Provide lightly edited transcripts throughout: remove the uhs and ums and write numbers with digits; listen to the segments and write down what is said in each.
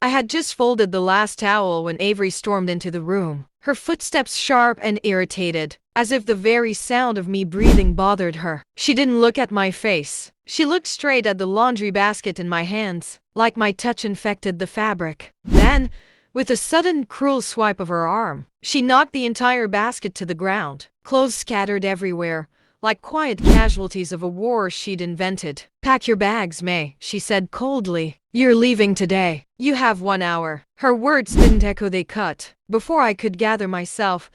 I had just folded the last towel when Avery stormed into the room, her footsteps sharp and irritated, as if the very sound of me breathing bothered her. She didn't look at my face. She looked straight at the laundry basket in my hands, like my touch infected the fabric. Then, with a sudden, cruel swipe of her arm, she knocked the entire basket to the ground, clothes scattered everywhere, like quiet casualties of a war she'd invented. "Pack your bags, May," she said coldly. "You're leaving today. You have 1 hour." Her words didn't echo, they cut. Before I could gather myself,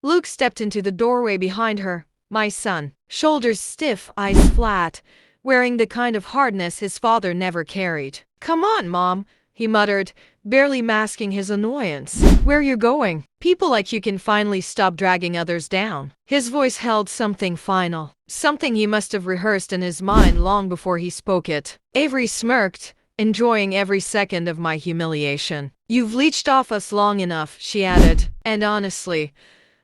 Luke stepped into the doorway behind her, my son, shoulders stiff, eyes flat, wearing the kind of hardness his father never carried. "Come on, Mom," he muttered, barely masking his annoyance. "Where you going? People like you can finally stop dragging others down." His voice held something final, something he must have rehearsed in his mind long before he spoke it. Avery smirked, enjoying every second of my humiliation. "You've leeched off us long enough," she added. "And honestly,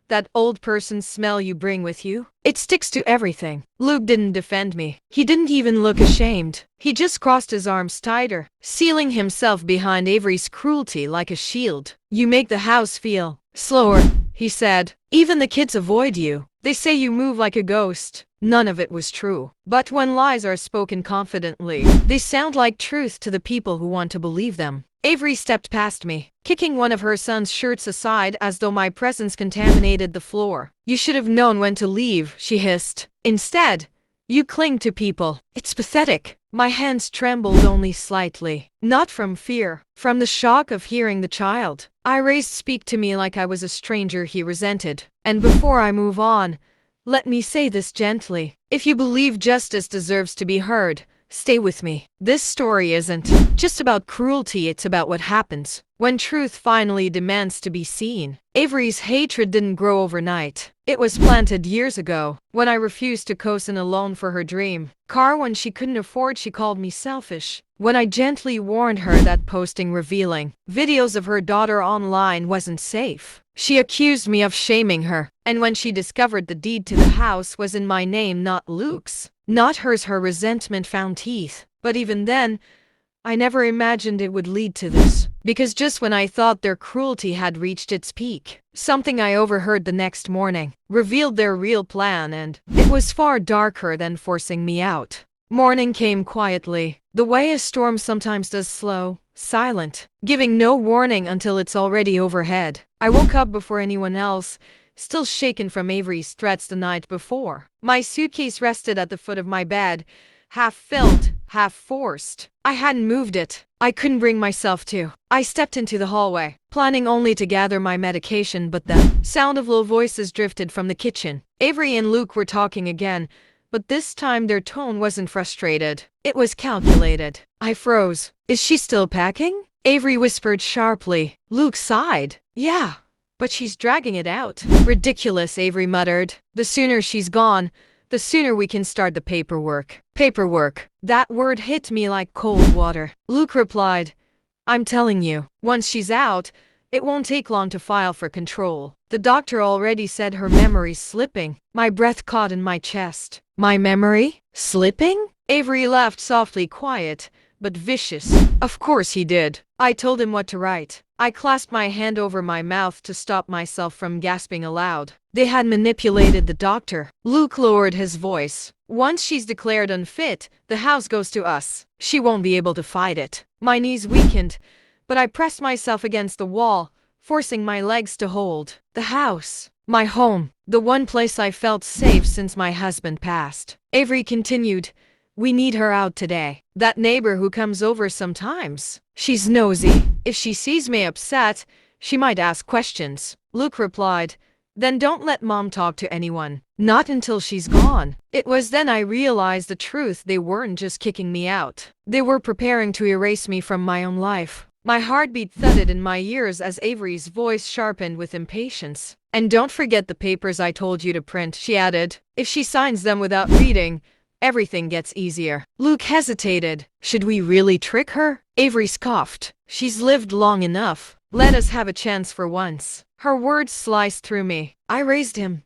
that old person smell you bring with you, it sticks to everything." Luke didn't defend me. He didn't even look ashamed. He just crossed his arms tighter, sealing himself behind Avery's cruelty like a shield. "You make the house feel slower," he said. "Even the kids avoid you. They say you move like a ghost." None of it was true. But when lies are spoken confidently, they sound like truth to the people who want to believe them. Avery stepped past me, kicking one of her son's shirts aside as though my presence contaminated the floor. "You should have known when to leave," she hissed. "Instead, you cling to people. It's pathetic." My hands trembled only slightly, not from fear, from the shock of hearing the child I raised speak to me like I was a stranger he resented. "And before I move on, let me say this gently. If you believe justice deserves to be heard, stay with me. This story isn't just about cruelty, it's about what happens when truth finally demands to be seen." Avery's hatred didn't grow overnight. It was planted years ago, when I refused to coast in a loan for her dream car when she couldn't afford. She called me selfish. When I gently warned her that posting revealing videos of her daughter online wasn't safe. She accused me of shaming her. And when she discovered the deed to the house was in my name, not Luke's, not hers, her resentment found teeth. But even then, I never imagined it would lead to this. Because just when I thought their cruelty had reached its peak, something I overheard the next morning revealed their real plan, and it was far darker than forcing me out. Morning came quietly, the way a storm sometimes does, slow, silent, giving no warning until it's already overhead. I woke up before anyone else, still shaken from Avery's threats the night before. My suitcase rested at the foot of my bed, half filled, half forced. I hadn't moved it. I couldn't bring myself to. I stepped into the hallway, planning only to gather my medication, but the sound of low voices drifted from the kitchen. Avery and Luke were talking again, but this time their tone wasn't frustrated. It was calculated. I froze. "Is she still packing?" Avery whispered sharply. Luke sighed. "Yeah, but she's dragging it out." "Ridiculous," Avery muttered. "The sooner she's gone, the sooner we can start the paperwork." Paperwork. That word hit me like cold water. Luke replied, "I'm telling you, once she's out, it won't take long to file for control. The doctor already said her memory's slipping." My breath caught in my chest. "My memory? Slipping?" Avery laughed softly, quiet, but vicious. "Of course he did. I told him what to write." I clasped my hand over my mouth to stop myself from gasping aloud. "They had manipulated the doctor." Luke lowered his voice. "Once she's declared unfit, the house goes to us. She won't be able to fight it." My knees weakened, but I pressed myself against the wall, forcing my legs to hold. The house. My home. The one place I felt safe since my husband passed. Avery continued, "We need her out today. That neighbor who comes over sometimes. She's nosy. If she sees me upset, she might ask questions." Luke replied, "Then don't let Mom talk to anyone. Not until she's gone." It was then I realized the truth. They weren't just kicking me out. They were preparing to erase me from my own life. My heartbeat thudded in my ears as Avery's voice sharpened with impatience. "And don't forget the papers I told you to print," she added. "If she signs them without reading, everything gets easier." Luke hesitated. "Should we really trick her?" Avery scoffed. "She's lived long enough. Let us have a chance for once." Her words sliced through me. I raised him,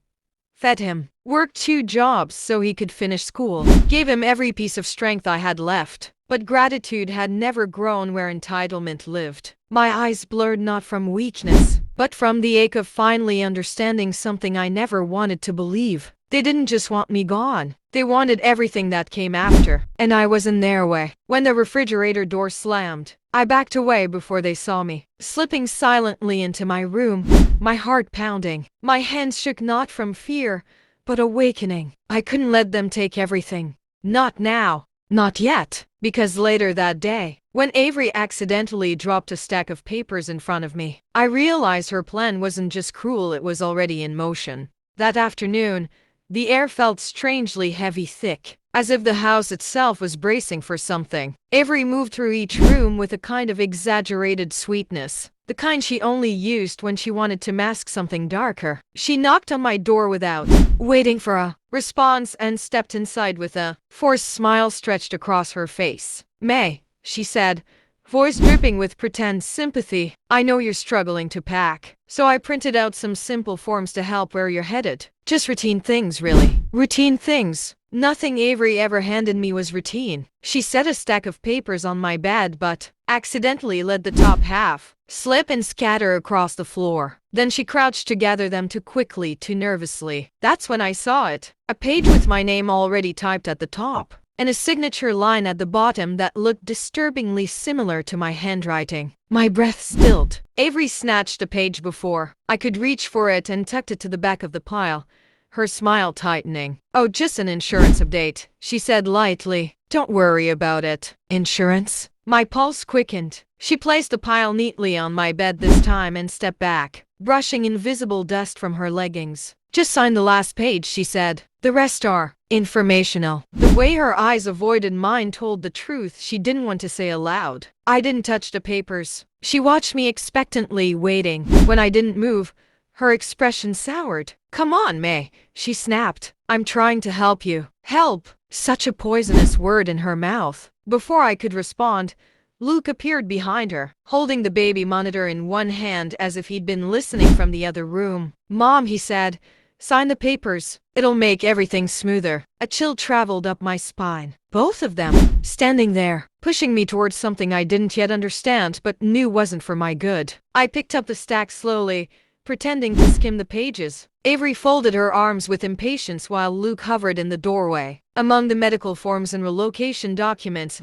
fed him, worked 2 jobs so he could finish school, gave him every piece of strength I had left. But gratitude had never grown where entitlement lived. My eyes blurred not from weakness, but from the ache of finally understanding something I never wanted to believe. They didn't just want me gone. They wanted everything that came after, and I was in their way. When the refrigerator door slammed, I backed away before they saw me, slipping silently into my room, my heart pounding. My hands shook not from fear, but awakening. I couldn't let them take everything. Not now. Not yet. Because later that day, when Avery accidentally dropped a stack of papers in front of me, I realized her plan wasn't just cruel, it was already in motion. That afternoon, the air felt strangely heavy, thick, as if the house itself was bracing for something. Avery moved through each room with a kind of exaggerated sweetness, the kind she only used when she wanted to mask something darker. She knocked on my door without waiting for a response and stepped inside with a forced smile stretched across her face. "May," she said, voice dripping with pretend sympathy, "I know you're struggling to pack, so I printed out some simple forms to help where you're headed. Just routine things, really. Routine things." Nothing Avery ever handed me was routine. She set a stack of papers on my bed but accidentally let the top half slip and scatter across the floor. Then she crouched to gather them too quickly, too nervously. That's when I saw it. A page with my name already typed at the top, and a signature line at the bottom that looked disturbingly similar to my handwriting. My breath stilled. Avery snatched a page before I could reach for it and tucked it to the back of the pile, her smile tightening. "Oh, just an insurance update," she said lightly. "Don't worry about it." Insurance? My pulse quickened. She placed the pile neatly on my bed this time and stepped back, brushing invisible dust from her leggings. "Just sign the last page," she said. "The rest are informational." The way her eyes avoided mine told the truth she didn't want to say aloud. I didn't touch the papers. She watched me expectantly, waiting. When I didn't move, her expression soured. "Come on, May," she snapped. "I'm trying to help you." Help! Such a poisonous word in her mouth. Before I could respond, Luke appeared behind her, holding the baby monitor in one hand as if he'd been listening from the other room. "Mom," he said, "sign the papers. It'll make everything smoother." A chill traveled up my spine. Both of them, standing there, pushing me towards something I didn't yet understand but knew wasn't for my good. I picked up the stack slowly, pretending to skim the pages. Avery folded her arms with impatience while Luke hovered in the doorway. Among the medical forms and relocation documents,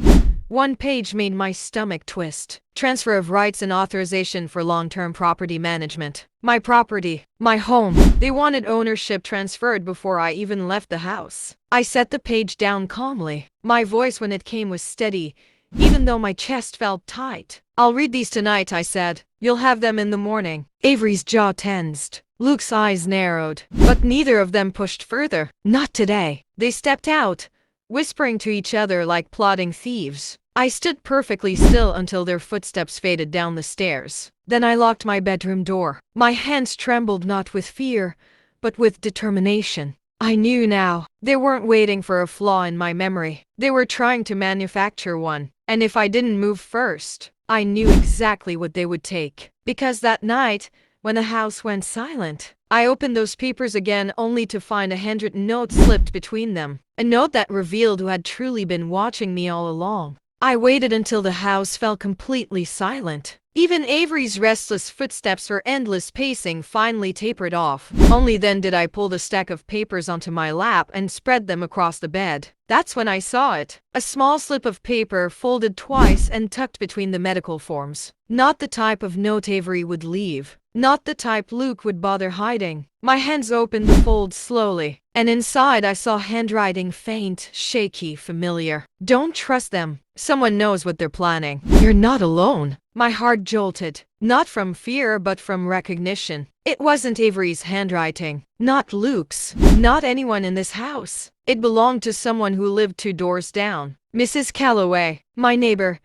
one page made my stomach twist. Transfer of rights and authorization for long-term property management. My property, my home. They wanted ownership transferred before I even left the house. I set the page down calmly. My voice when it came was steady, even though my chest felt tight. "I'll read these tonight," I said. "You'll have them in the morning." Avery's jaw tensed. Luke's eyes narrowed, but neither of them pushed further. "Not today." They stepped out, whispering to each other like plotting thieves. I stood perfectly still until their footsteps faded down the stairs. Then I locked my bedroom door. My hands trembled not with fear, but with determination. I knew now. They weren't waiting for a flaw in my memory. They were trying to manufacture one. And if I didn't move first, I knew exactly what they would take. Because that night, when the house went silent, I opened those papers again only to find a handwritten note slipped between them. A note that revealed who had truly been watching me all along. I waited until the house fell completely silent. Even Avery's restless footsteps or endless pacing finally tapered off. Only then did I pull the stack of papers onto my lap and spread them across the bed. That's when I saw it. A small slip of paper folded twice and tucked between the medical forms. Not the type of note Avery would leave. Not the type Luke would bother hiding. My hands opened the fold slowly, and inside I saw handwriting, faint, shaky, familiar. "Don't trust them. Someone knows what they're planning. You're not alone." My heart jolted, not from fear but from recognition. It wasn't Avery's handwriting, not Luke's, not anyone in this house. It belonged to someone who lived 2 doors down. Mrs. Calloway, my neighbor,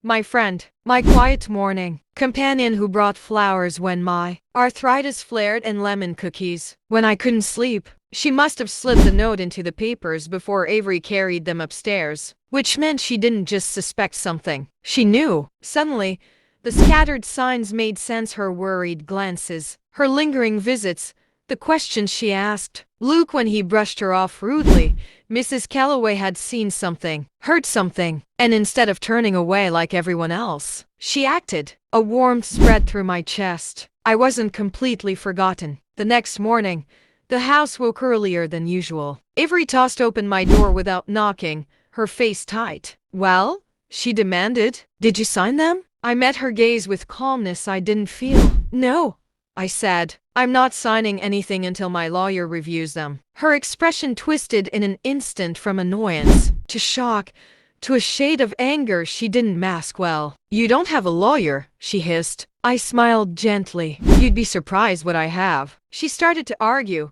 my friend, my quiet morning companion who brought flowers when my arthritis flared and lemon cookies when I couldn't sleep. She must have slipped the note into the papers before Avery carried them upstairs, which meant she didn't just suspect something. She knew. Suddenly, the scattered signs made sense, her worried glances, her lingering visits, the questions she asked. Luke, when he brushed her off rudely, Mrs. Calloway had seen something, heard something, and instead of turning away like everyone else, she acted. A warmth spread through my chest. I wasn't completely forgotten. The next morning, the house woke earlier than usual. Avery tossed open my door without knocking, her face tight. "Well?" she demanded. "Did you sign them?" I met her gaze with calmness I didn't feel. "No," I said. "I'm not signing anything until my lawyer reviews them." Her expression twisted in an instant from annoyance to shock to a shade of anger she didn't mask well. "You don't have a lawyer," she hissed. I smiled gently. "You'd be surprised what I have." She started to argue,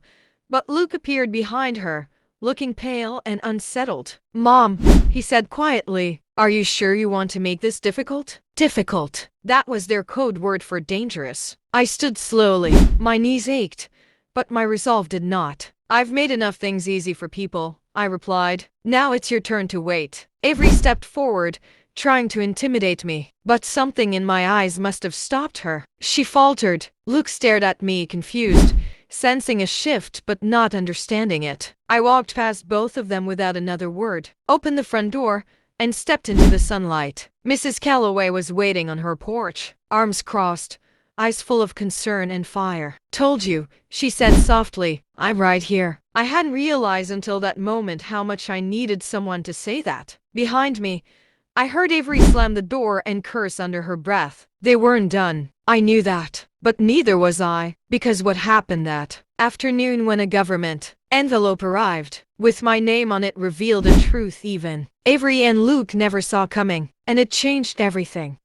but Luke appeared behind her, looking pale and unsettled. "Mom," he said quietly, "are you sure you want to make this difficult?" Difficult. That was their code word for dangerous. I stood slowly. My knees ached, but my resolve did not. "I've made enough things easy for people," I replied. "Now it's your turn to wait." Avery stepped forward, trying to intimidate me, but something in my eyes must have stopped her. She faltered. Luke stared at me, confused, sensing a shift but not understanding it. I walked past both of them without another word, opened the front door, and stepped into the sunlight. Mrs. Calloway was waiting on her porch, arms crossed, eyes full of concern and fire. "Told you," she said softly. "I'm right here." I hadn't realized until that moment how much I needed someone to say that. Behind me, I heard Avery slam the door and curse under her breath. They weren't done. I knew that. But neither was I, because what happened that afternoon when a government envelope arrived, with my name on it, revealed a truth even Avery and Luke never saw coming, and it changed everything.